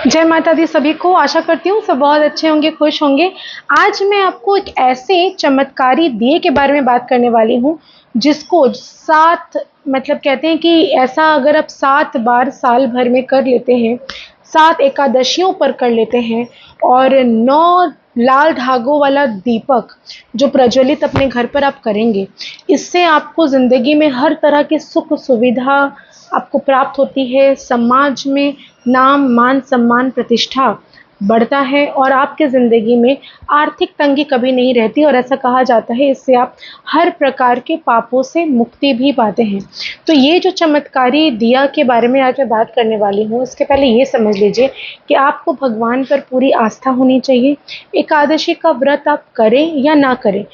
जय माता दी सभी को। आशा करती हूँ सब बहुत अच्छे होंगे, खुश होंगे। आज मैं आपको एक ऐसे चमत्कारी दिए के बारे में बात करने वाली हूँ जिसको सात मतलब कहते हैं कि ऐसा अगर आप 7 बार साल भर में कर लेते हैं, 7 एकादशियों पर कर लेते हैं और 9 लाल धागों वाला दीपक जो प्रज्वलित अपने घर पर आप करेंगे, इससे आपको ज़िंदगी में हर तरह की सुख सुविधा आपको प्राप्त होती है। समाज में नाम, मान, सम्मान, प्रतिष्ठा बढ़ता है और आपके ज़िंदगी में आर्थिक तंगी कभी नहीं रहती और ऐसा कहा जाता है इससे आप हर प्रकार के पापों से मुक्ति भी पाते हैं। तो ये जो चमत्कारी दिया के बारे में आज मैं बात करने वाली हूँ, इसके पहले ये समझ लीजिए कि आपको भगवान पर पूरी आस्था होनी चाहिए। एकादशी का व्रत आप करें या ना करें,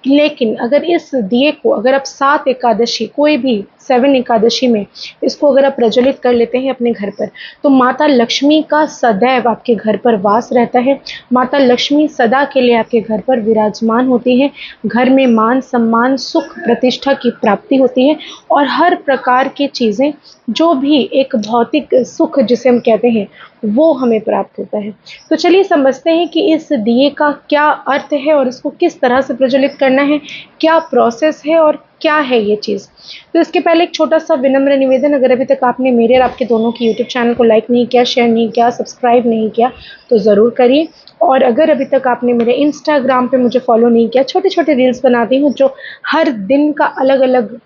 लेकिन अगर इस दिए को अगर आप 7 एकादशी कोई भी 7 एकादशी में इसको अगर आप प्रज्वलित कर लेते हैं अपने घर पर, तो माता लक्ष्मी का सदैव आपके घर पर वास रहता है। माता लक्ष्मी सदा के लिए आपके घर पर विराजमान होती हैं। घर में मान, सम्मान, सुख, प्रतिष्ठा की प्राप्ति होती है और हर प्रकार की चीज़ें, जो भी एक भौतिक सुख जिसे हम कहते हैं, वो हमें प्राप्त होता है। तो चलिए समझते हैं कि इस दिए का क्या अर्थ है और इसको किस तरह से प्रज्वलित करना है, क्या प्रोसेस है और क्या है ये चीज़। तो इसके पहले एक छोटा सा विनम्र निवेदन, अगर अभी तक आपने मेरे और आपके दोनों की यूट्यूब चैनल को लाइक नहीं किया, शेयर नहीं किया, सब्सक्राइब नहीं किया, तो ज़रूर करिए। और अगर अभी तक आपने मेरे इंस्टाग्राम पे मुझे फॉलो नहीं किया, छोटे छोटे रील्स बनाती हूँ जो हर दिन का अलग अलग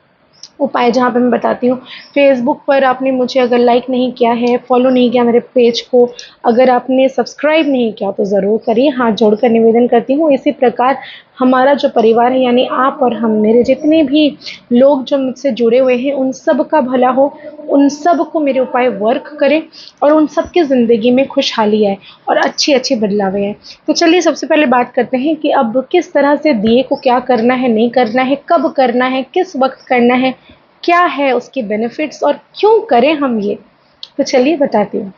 उपाय जहाँ पे मैं बताती हूँ। फेसबुक पर आपने मुझे अगर लाइक नहीं किया है, फॉलो नहीं किया मेरे पेज को, अगर आपने सब्सक्राइब नहीं किया तो ज़रूर करिए। हाथ जोड़कर निवेदन करती हूँ। इसी प्रकार हमारा जो परिवार है, यानी आप और हम, मेरे जितने भी लोग जो मुझसे जुड़े हुए हैं, उन सब का भला हो, उन सब को मेरे उपाय वर्क करें और उन सब की ज़िंदगी में खुशहाली आए और अच्छी अच्छी बदलावें आए। तो चलिए सबसे पहले बात करते हैं कि अब किस तरह से दिए को क्या करना है, नहीं करना है, कब करना है, किस वक्त करना है, क्या है उसके बेनिफिट्स और क्यों करें हम ये। तो चलिए बताती हूँ।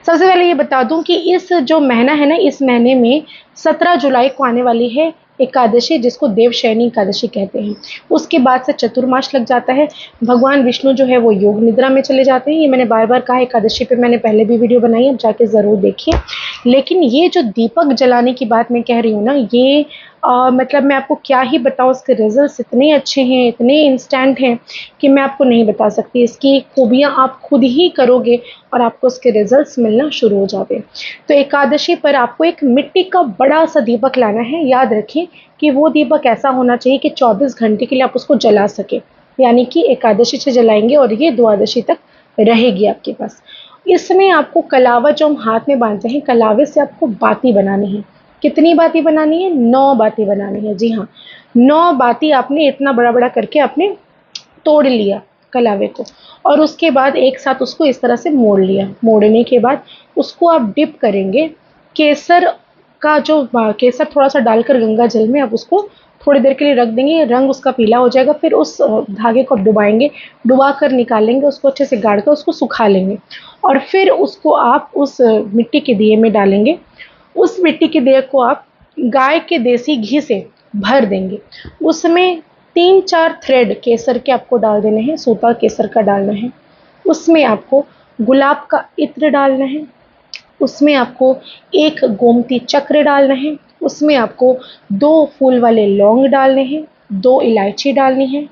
सबसे पहले ये बता दूं कि इस जो महीना है ना, इस महीने में 17 जुलाई को आने वाली है एकादशी, जिसको देवशयनी एकादशी कहते हैं। उसके बाद से चतुर्मास लग जाता है। भगवान विष्णु जो है वो योग निद्रा में चले जाते हैं। ये मैंने बार बार कहा, एकादशी पे मैंने पहले भी वीडियो बनाई है, अब जाके ज़रूर देखिए। लेकिन ये जो दीपक जलाने की बात मैं कह रही हूँ ना, ये मतलब मैं आपको क्या ही बताऊँ, उसके रिजल्ट्स इतने अच्छे हैं, इतने इंस्टेंट हैं कि मैं आपको नहीं बता सकती। इसकी खूबियाँ आप खुद ही करोगे और आपको उसके रिजल्ट्स मिलना शुरू हो जाते हैं। तो एकादशी पर आपको एक मिट्टी का बड़ा सा दीपक लाना है। याद रखिए कि वो दीपक ऐसा होना चाहिए कि 24 घंटे के लिए आप उसको जला सके, यानी कि एकादशी से जलाएंगे और ये द्वादशी तक रहेगी आपके पास। इसमें आपको कलावा जो हम हाथ में बांधते हैं, कलावे से आपको बाती बनानी है। कितनी बाती बनानी है? 9 बाती बनानी है। जी हाँ, 9 बाती आपने इतना बड़ा बड़ा करके आपने तोड़ लिया कलावे को और उसके बाद एक साथ उसको इस तरह से मोड़ लिया। मोड़ने के बाद उसको आप डिप करेंगे केसर का, जो केसर थोड़ा सा डालकर गंगा जल में आप उसको थोड़ी देर के लिए रख देंगे, रंग उसका पीला हो जाएगा। फिर उस धागे को आप डुबाएंगे, डुबा कर निकालेंगे, उसको अच्छे से गाड़ कर उसको सुखा लेंगे और फिर उसको आप उस मिट्टी के दिए में डालेंगे। उस मिट्टी के दिए को आप गाय के देसी घी से भर देंगे। उसमें 3-4 थ्रेड केसर के आपको डाल देने हैं, सूता केसर का डालना है। उसमें आपको गुलाब का इत्र डालना है। उसमें आपको एक गोमती चक्र डालना है। उसमें आपको 2 फूल वाले लौंग डालने हैं, 2 इलायची डालनी है,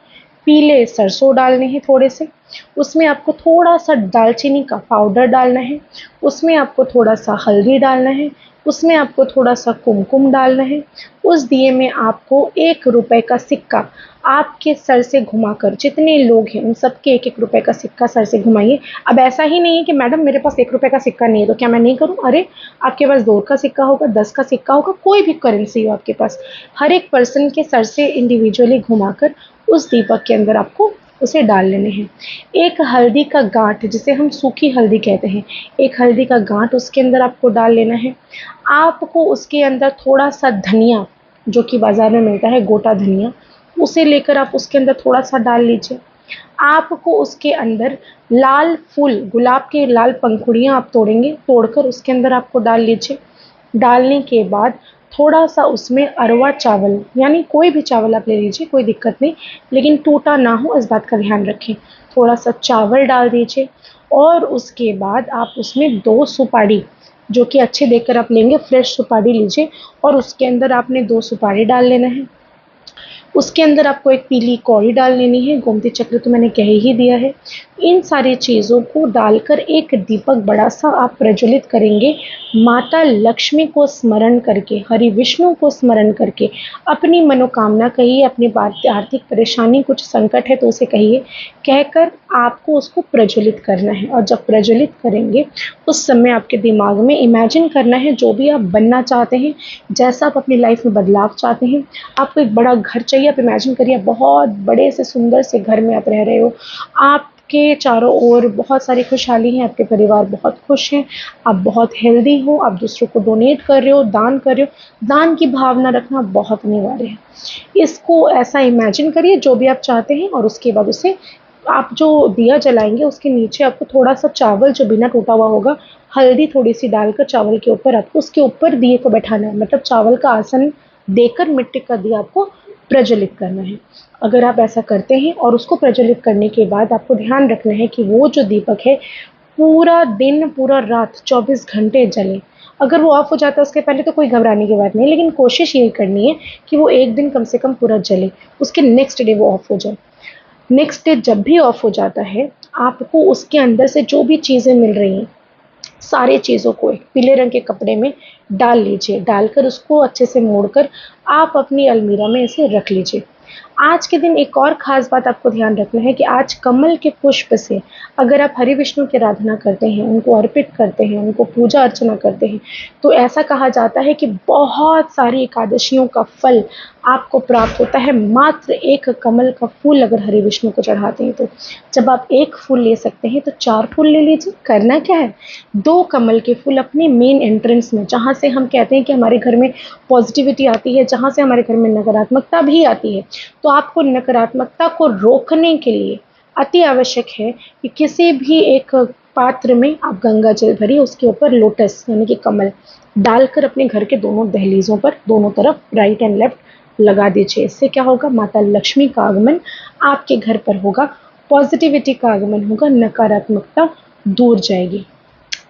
पीले सरसों डालने हैं थोड़े से। उसमें आपको थोड़ा सा दालचीनी का पाउडर डालना है। उसमें आपको थोड़ा सा हल्दी डालना है। उसमें आपको थोड़ा सा कुमकुम डालना है। उस दिए में आपको 1 रुपए का सिक्का आपके सर से घुमाकर, जितने लोग हैं उन सबके 1-1 रुपए का सिक्का सर से घुमाइए। अब ऐसा ही नहीं है कि मैडम मेरे पास 1 रुपए का सिक्का नहीं है तो क्या मैं नहीं करूं? अरे आपके पास 2 का सिक्का होगा, 10 का सिक्का होगा, कोई भी करेंसी हो आपके पास, हर एक पर्सन के सर से इंडिविजुअली घुमाकर उस दीपक के अंदर आपको उसे डाल लेने हैं। एक हल्दी का गांठ, जिसे हम सूखी हल्दी कहते हैं, एक हल्दी का गांठ उसके अंदर आपको डाल लेना है। आपको उसके अंदर थोड़ा सा धनिया, जो कि बाजार में मिलता है, गोटा धनिया, उसे लेकर आप उसके अंदर थोड़ा सा डाल लीजिए। आपको उसके अंदर लाल फूल, गुलाब के लाल पंखुड़ियाँ आप तोड़ेंगे, तोड़कर उसके अंदर आपको डाल लीजिए। डालने के बाद थोड़ा सा उसमें अरवा चावल, यानी कोई भी चावल आप ले लीजिए, कोई दिक्कत नहीं, लेकिन टूटा ना हो, इस बात का ध्यान रखें। थोड़ा सा चावल डाल दीजिए और उसके बाद आप उसमें 2 सुपारी, जो कि अच्छी देखकर आप लेंगे, फ्रेश सुपारी लीजिए और उसके अंदर आपने 2 सुपारी डाल लेना है। उसके अंदर आपको एक पीली कौड़ी डाल लेनी है, गोमती चक्र तो मैंने कह ही दिया है। इन सारी चीज़ों को डालकर एक दीपक बड़ा-सा आप प्रज्वलित करेंगे, माता लक्ष्मी को स्मरण करके, हरि विष्णु को स्मरण करके। अपनी मनोकामना कहिए, अपनी आर्थिक परेशानी, कुछ संकट है तो उसे कहिए, कहकर आपको उसको प्रज्वलित करना है। और जब प्रज्वलित करेंगे, उस समय आपके दिमाग में इमेजिन करना है जो भी आप बनना चाहते हैं, जैसा आप अपनी लाइफ में बदलाव चाहते हैं। आपको एक बड़ा घर चाहिए, आप इमेजिन करिए बहुत बड़े से सुंदर से घर में आप रह रहे हो, आपके चारों ओर बहुत सारी खुशहाली है, आपके परिवार बहुत खुश हैं, आप बहुत हेल्दी हो, आप दूसरों को डोनेट कर रहे हो, दान कर रहे हो। दान की भावना रखना बहुत अनिवार्य है। इसको ऐसा इमेजिन करिए जो भी आप चाहते हैं, और उसके बाद उसे आप जो दिया जलाएंगे उसके नीचे आपको थोड़ा सा चावल जो बिना टूटा हुआ होगा, हल्दी थोड़ी सी डालकर चावल के ऊपर आपको उसके ऊपर दिए को बैठाना है, मतलब चावल का आसन देकर मिट्टी का दिया आपको प्रज्वलित करना है। अगर आप ऐसा करते हैं और उसको प्रज्वलित करने के बाद आपको ध्यान रखना है कि वो जो दीपक है पूरा दिन पूरा रात 24 घंटे जले। अगर वो ऑफ हो जाता है उसके पहले तो कोई घबराने की बात नहीं, लेकिन कोशिश यही करनी है कि वो एक दिन कम से कम पूरा जले, उसके नेक्स्ट डे वो ऑफ हो जाए। नेक्स्ट डे जब भी ऑफ हो जाता है, आपको उसके अंदर से जो भी चीज़ें मिल रही हैं, सारी चीज़ों को एक पीले रंग के कपड़े में डाल लीजिए। डालकर उसको अच्छे से मोड़कर आप अपनी अलमीरा में इसे रख लीजिए। आज के दिन एक और ख़ास बात आपको ध्यान रखना है कि आज कमल के पुष्प से अगर आप हरि विष्णु की आराधना करते हैं, उनको अर्पित करते हैं, उनको पूजा अर्चना करते हैं, तो ऐसा कहा जाता है कि बहुत सारी एकादशियों का फल आपको प्राप्त होता है, मात्र एक कमल का फूल अगर हरि विष्णु को चढ़ाते हैं तो। जब आप एक फूल ले सकते हैं तो 4 फूल ले लीजिए। करना क्या है, 2 कमल के फूल अपने मेन एंट्रेंस में, जहाँ से हम कहते हैं कि हमारे घर में पॉजिटिविटी आती है, जहाँ से हमारे घर में नकारात्मकता भी आती है, तो आपको नकारात्मकता को रोकने के लिए अति आवश्यक है कि किसी भी एक पात्र में आप गंगा जल भरिए, उसके ऊपर लोटस यानी कि कमल डालकर अपने घर के दोनों दहलीजों पर, दोनों तरफ राइट एंड लेफ्ट लगा दीजिए। इससे क्या होगा, माता लक्ष्मी का आगमन आपके घर पर होगा, पॉजिटिविटी का आगमन होगा, नकारात्मकता दूर जाएगी।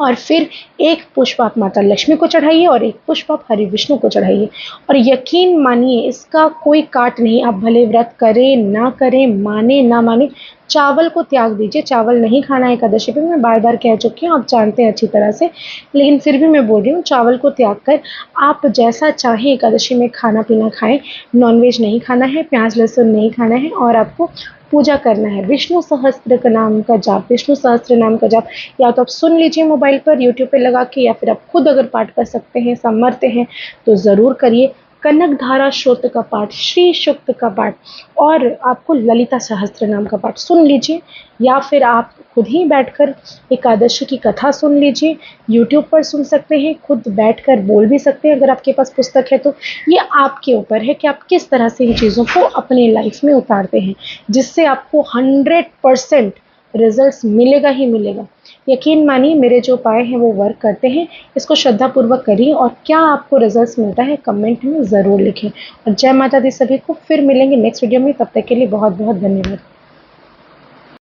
और फिर एक पुष्प आप माता लक्ष्मी को चढ़ाइए और एक पुष्प आप हरि विष्णु को चढ़ाइए। और यकीन मानिए इसका कोई काट नहीं, आप भले व्रत करें ना करें, माने ना माने, चावल को त्याग दीजिए। चावल नहीं खाना है एकादशी पे, मैं बार बार कह चुकी हूँ, आप जानते हैं अच्छी तरह से, लेकिन फिर भी मैं बोल रही हूँ, चावल को त्याग कर आप जैसा चाहें एकादशी में खाना पीना खाएं। नॉनवेज नहीं खाना है, प्याज लहसुन नहीं खाना है, और आपको पूजा करना है। विष्णु सहस्त्र का नाम का जाप, विष्णु सहस्त्र नाम का जाप या तो आप सुन लीजिए मोबाइल पर यूट्यूब पे लगा के, या फिर आप खुद अगर पाठ कर सकते हैं, समर्थ हैं, तो ज़रूर करिए। कनक धारा स्तोत्र का पाठ, श्री सूक्त का पाठ, और आपको ललिता सहस्त्र नाम का पाठ सुन लीजिए, या फिर आप खुद ही बैठकर एकादशी की कथा सुन लीजिए। यूट्यूब पर सुन सकते हैं, खुद बैठकर बोल भी सकते हैं अगर आपके पास पुस्तक है तो। ये आपके ऊपर है कि आप किस तरह से इन चीज़ों को अपने लाइफ में उतारते हैं, जिससे आपको 100% रिजल्ट्स मिलेगा ही मिलेगा। यकीन मानिए मेरे जो उपाय हैं वो वर्क करते हैं। इसको श्रद्धापूर्वक करिए, और क्या आपको रिजल्ट्स मिलता है कमेंट में ज़रूर लिखें। और जय माता दी सभी को। फिर मिलेंगे नेक्स्ट वीडियो में, तब तक के लिए बहुत बहुत धन्यवाद।